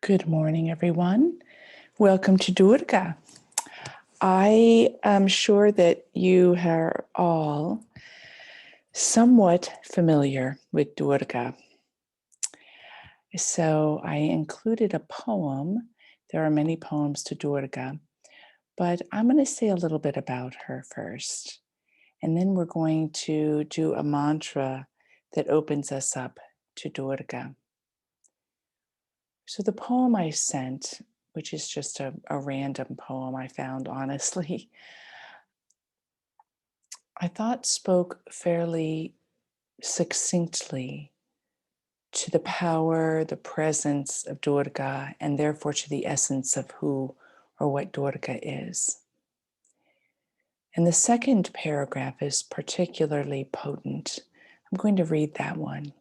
Good morning, everyone. Welcome to Durga. I am sure that you are all somewhat familiar with Durga. So I included a poem. There are many poems to Durga, but I'm going to say a little bit about her first. And then we're going to do a mantra that opens us up to Durga. So the poem I sent, which is just a random poem I found, honestly, I thought spoke fairly succinctly to the power, the presence of Durga, and therefore to the essence of who or what Durga is. And the second paragraph is particularly potent. I'm going to read that one.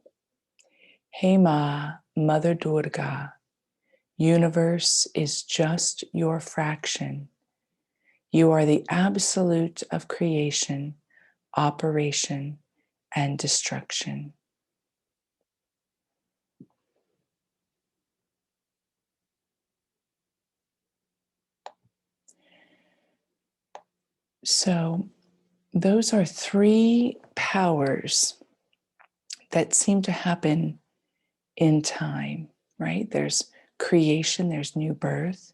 Hey Ma, Mother Durga, universe is just your fraction. You are the absolute of creation, operation, and destruction. So, those are three powers that seem to happen in time, right? There's creation, there's new birth,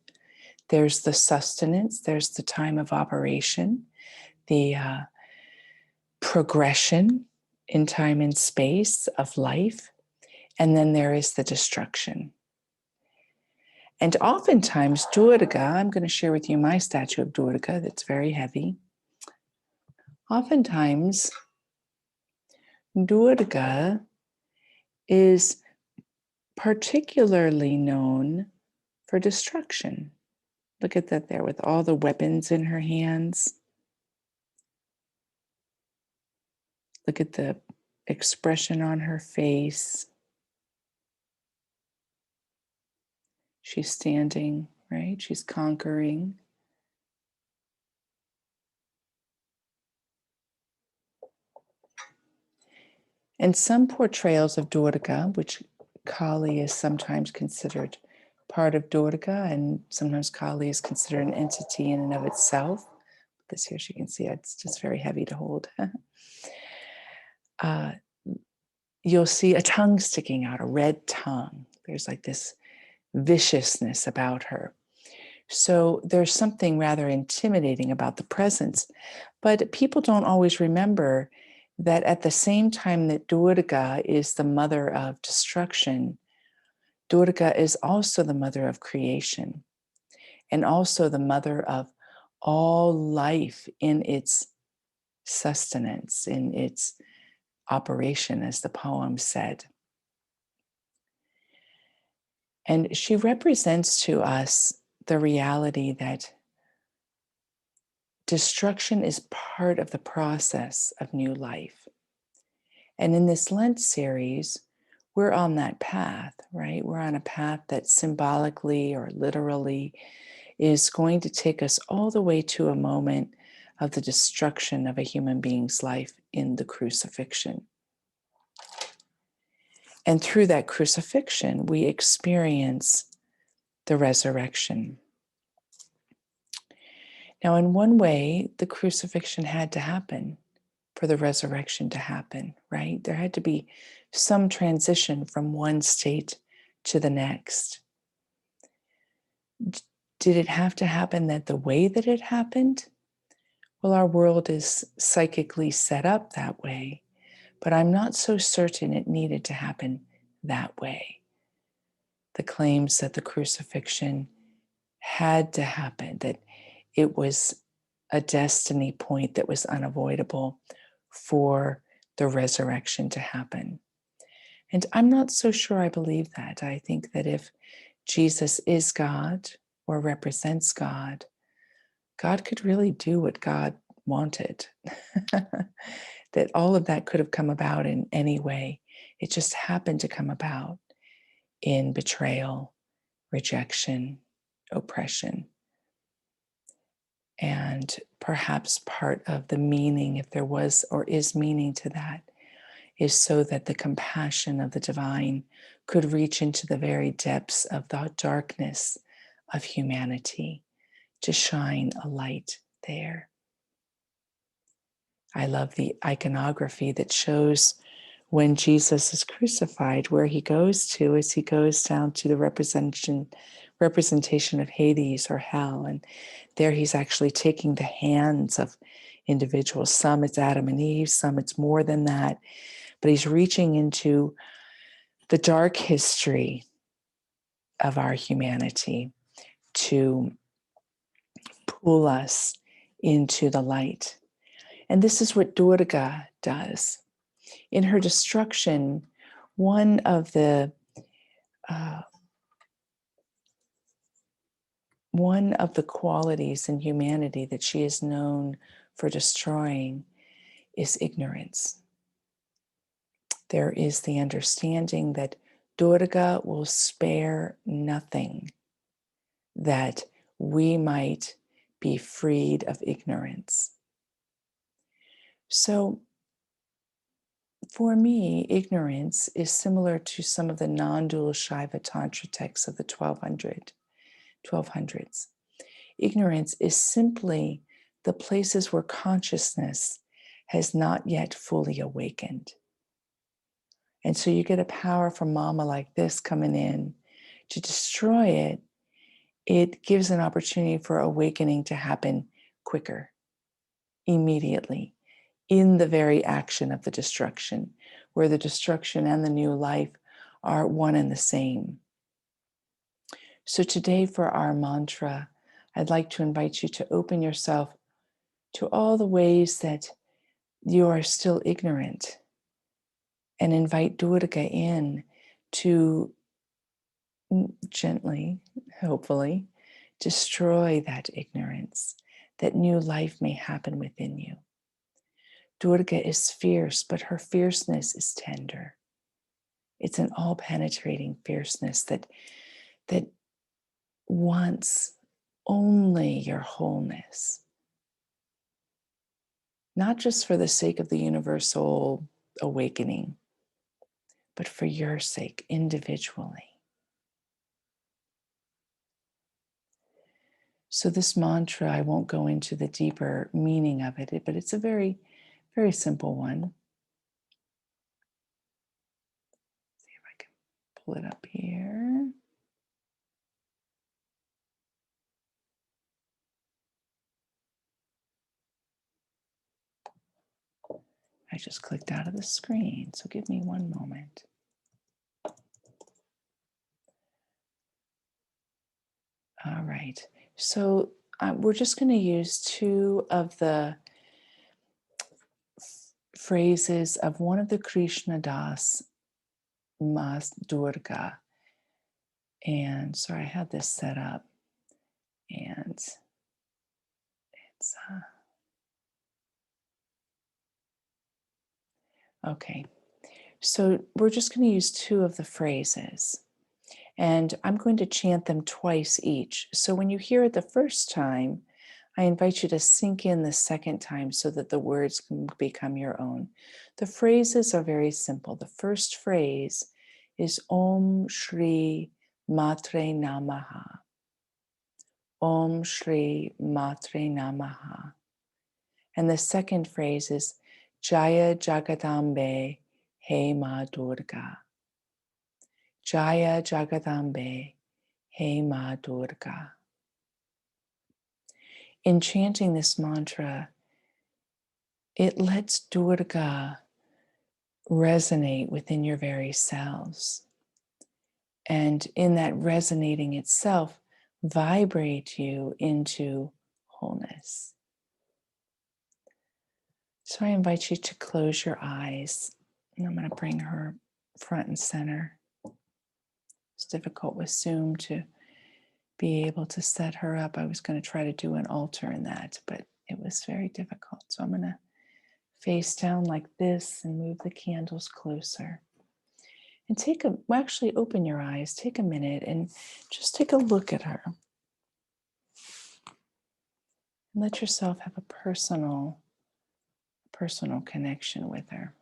there's the sustenance, there's the time of operation, the progression in time and space of life, and then there is the destruction. And oftentimes, Durga, I'm going to share with you my statue of Durga that's very heavy. Oftentimes, Durga is particularly known for destruction. Look at that there with all the weapons in her hands. Look at the expression on her face. She's standing, right? She's conquering. And some portrayals of Durga, which Kali is sometimes considered part of Durga, and sometimes Kali is considered an entity in and of itself. This here, you can see it's just very heavy to hold. You'll see a tongue sticking out, a red tongue. There's like this viciousness about her. So there's something rather intimidating about the presence. But people don't always remember that at the same time that Durga is the mother of destruction, Durga is also the mother of creation and also the mother of all life in its sustenance, in its operation, as the poem said. And she represents to us the reality that destruction is part of the process of new life. And in this Lent series, we're on that path, right? We're on a path that symbolically or literally is going to take us all the way to a moment of the destruction of a human being's life in the crucifixion. And through that crucifixion, we experience the resurrection. Now, in one way, the crucifixion had to happen for the resurrection to happen, right? There had to be some transition from one state to the next. Did it have to happen that the way that it happened? Well, our world is psychically set up that way, but I'm not so certain it needed to happen that way. The claims that the crucifixion had to happen, that it was a destiny point that was unavoidable for the resurrection to happen. And I'm not so sure I believe that. I think that if Jesus is God or represents God, God could really do what God wanted. That all of that could have come about in any way. It just happened to come about in betrayal, rejection, oppression. And perhaps part of the meaning, if there was or is meaning to that, is so that the compassion of the divine could reach into the very depths of the darkness of humanity to shine a light there. I love the iconography that shows when Jesus is crucified, where he goes to is he goes down to the representation of Hades or hell. And there he's actually taking the hands of individuals. Some it's Adam and Eve, some it's more than that. But he's reaching into the dark history of our humanity to pull us into the light. And this is what Durga does. In her destruction, one of the qualities in humanity that she is known for destroying is ignorance. There is the understanding that Durga will spare nothing, that we might be freed of ignorance. So, for me, ignorance is similar to some of the non-dual Shaiva Tantra texts of the 1200s. Ignorance is simply the places where consciousness has not yet fully awakened. And so you get a power from Mama like this coming in to destroy it. It gives an opportunity for awakening to happen quicker, immediately, in the very action of the destruction, where the destruction and the new life are one and the same. So today for our mantra, I'd like to invite you to open yourself to all the ways that you are still ignorant and invite Durga in to gently, hopefully, destroy that ignorance, that new life may happen within you. Durga is fierce, but her fierceness is tender. It's an all-penetrating fierceness that wants only your wholeness. Not just for the sake of the universal awakening, but for your sake individually. So this mantra, I won't go into the deeper meaning of it, but it's a very, very simple one. See if I can pull it up here. I just clicked out of the screen, so give me one moment. All right, so we're just going to use two of the phrases of one of the Krishna Das Mas Durga. And sorry, I had this set up and it's, okay. So we're just going to use two of the phrases and I'm going to chant them twice each. So when you hear it the first time, I invite you to sink in the second time so that the words can become your own. The phrases are very simple. The first phrase is Om Shri Matre Namaha. Om Shri Matre Namaha. And the second phrase is Jaya Jagadambe He Ma Durga. Jaya Jagadambe He Ma Durga. In chanting this mantra, it lets Durga resonate within your very cells. And in that resonating itself, vibrate you into wholeness. So I invite you to close your eyes. And I'm going to bring her front and center. It's difficult with Zoom to be able to set her up. I was going to try to do an altar in that, but it was very difficult. So I'm going to face down like this and move the candles closer. And actually open your eyes, take a minute and just take a look at her. And let yourself have a personal connection with her.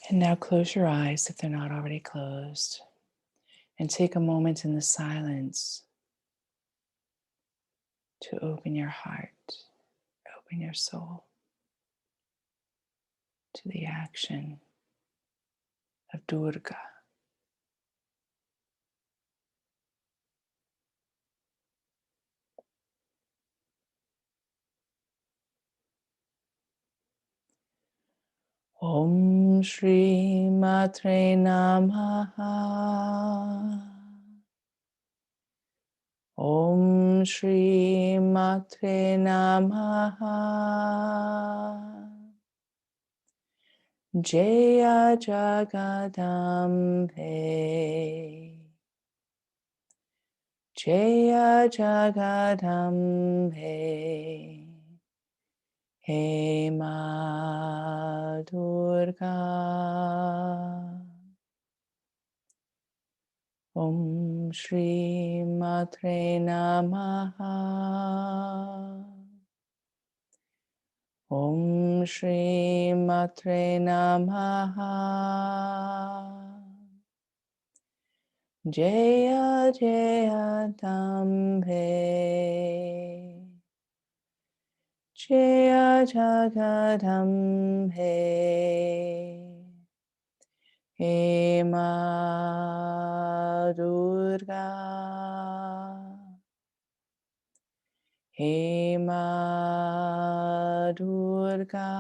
And now close your eyes if they're not already closed, and take a moment in the silence to open your heart, open your soul to the action of Durga. Om Shri Matre Namaha. Om Shri Matre Namaha. Jaya Jagadambe. Jaya Jagadambe. He Ma Durga. Om Shri Matre Namaha. Om Shri Matre Namaha. Jaya Jaya Dambe. Jaya Jagadambe. He Ma Durga. He Ma Durga.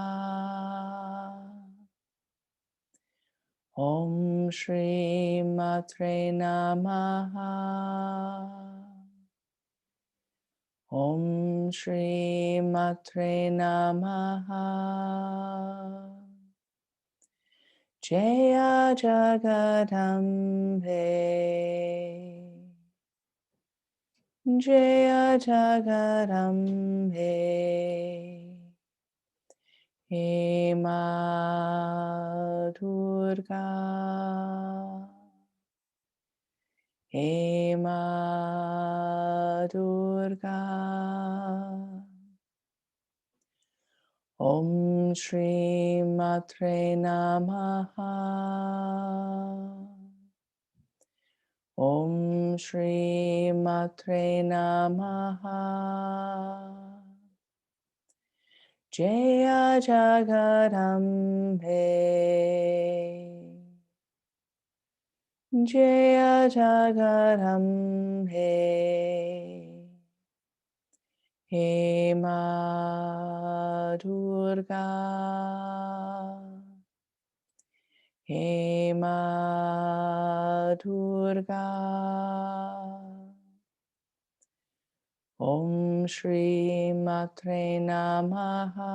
Om Shri Matre Namaha. Om Shri Matre Namaha. Jaya Jagadambe. Jaya Jagadambe. He Ma Durga. He Ma Durga. Om Shri Matre Namaha. Om Shri Matre Namaha. Jaya Jagadambe. Jaya Jagadambe. He Ma Durga. He Ma Durga. Om Shri Matre Namaha.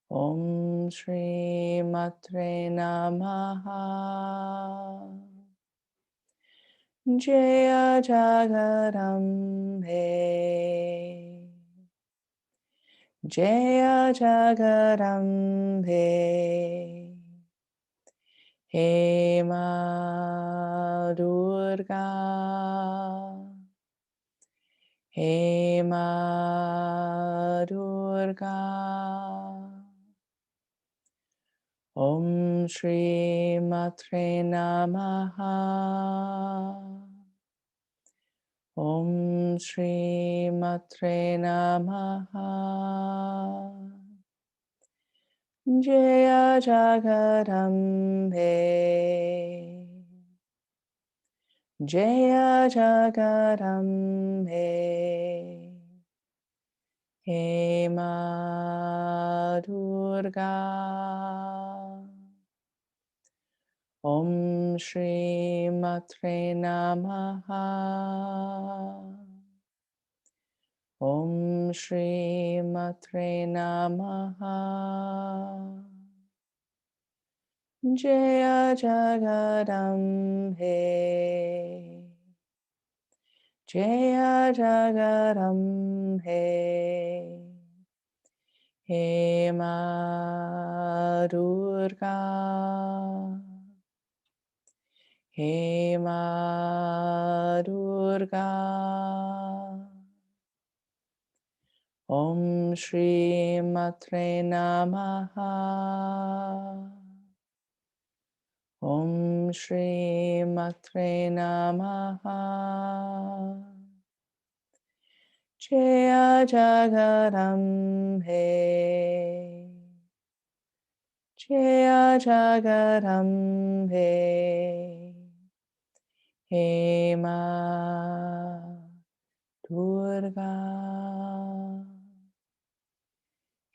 Om Shri Matre Namaha. Jaya Jagadambe. Jaya Jagadambe. He Ma Durga. He Ma Durga. Om Shri Matre Namaha. Om Shri Matre Namaha. Jaya Jagadambe. Jaya Jagadambe. He Ma Durga. Om Shri Matre Namaha. Om Shri Matre Namaha. Jaya Jagadambe. Jaya Jagadambe. He Ma Durga. He Ma Durga. Om Shri Matre Namaha. Om Shri Matre Namaha. Jaya Jagarambe. Jaya Jagarambe. He Ma Durga.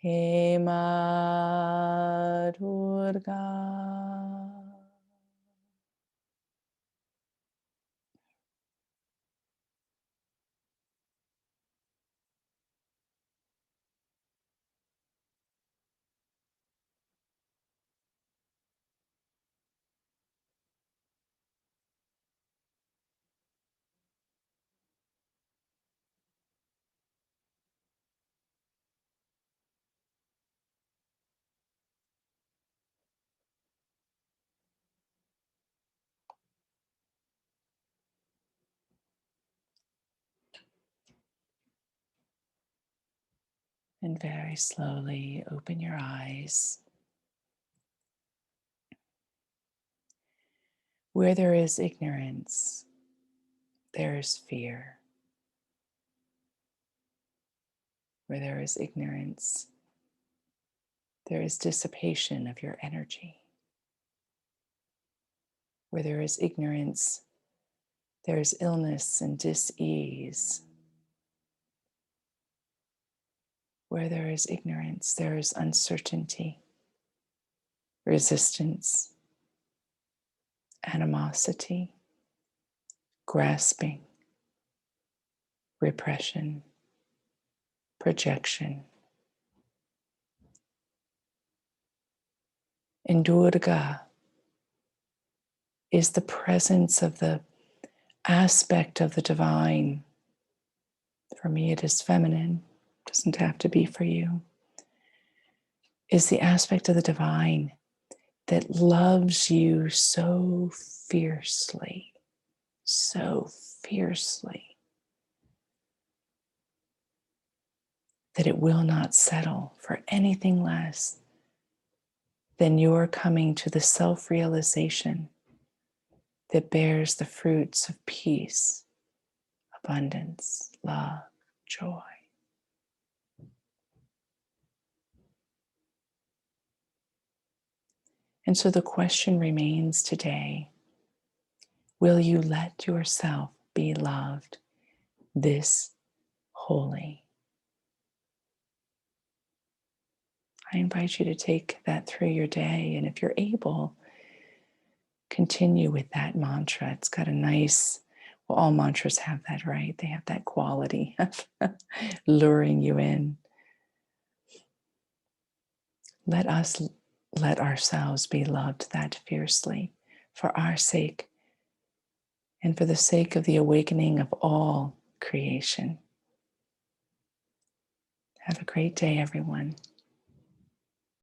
He Ma Durga. And very slowly open your eyes. Where there is ignorance, there is fear. Where there is ignorance, there is dissipation of your energy. Where there is ignorance, there is illness and dis-ease. Where there is ignorance, there is uncertainty, resistance, animosity, grasping, repression, projection. In Durga is the presence of the aspect of the divine. For me, it is feminine, doesn't have to be for you. Is the aspect of the divine that loves you so fiercely, that it will not settle for anything less than your coming to the self-realization that bears the fruits of peace, abundance, love, joy. And so the question remains today, will you let yourself be loved this wholly? I invite you to take that through your day, and if you're able, continue with that mantra. It's got a nice, well, all mantras have that, right? They have that quality of luring you in. Let us let ourselves be loved that fiercely for our sake and for the sake of the awakening of all creation. Have a great day, everyone.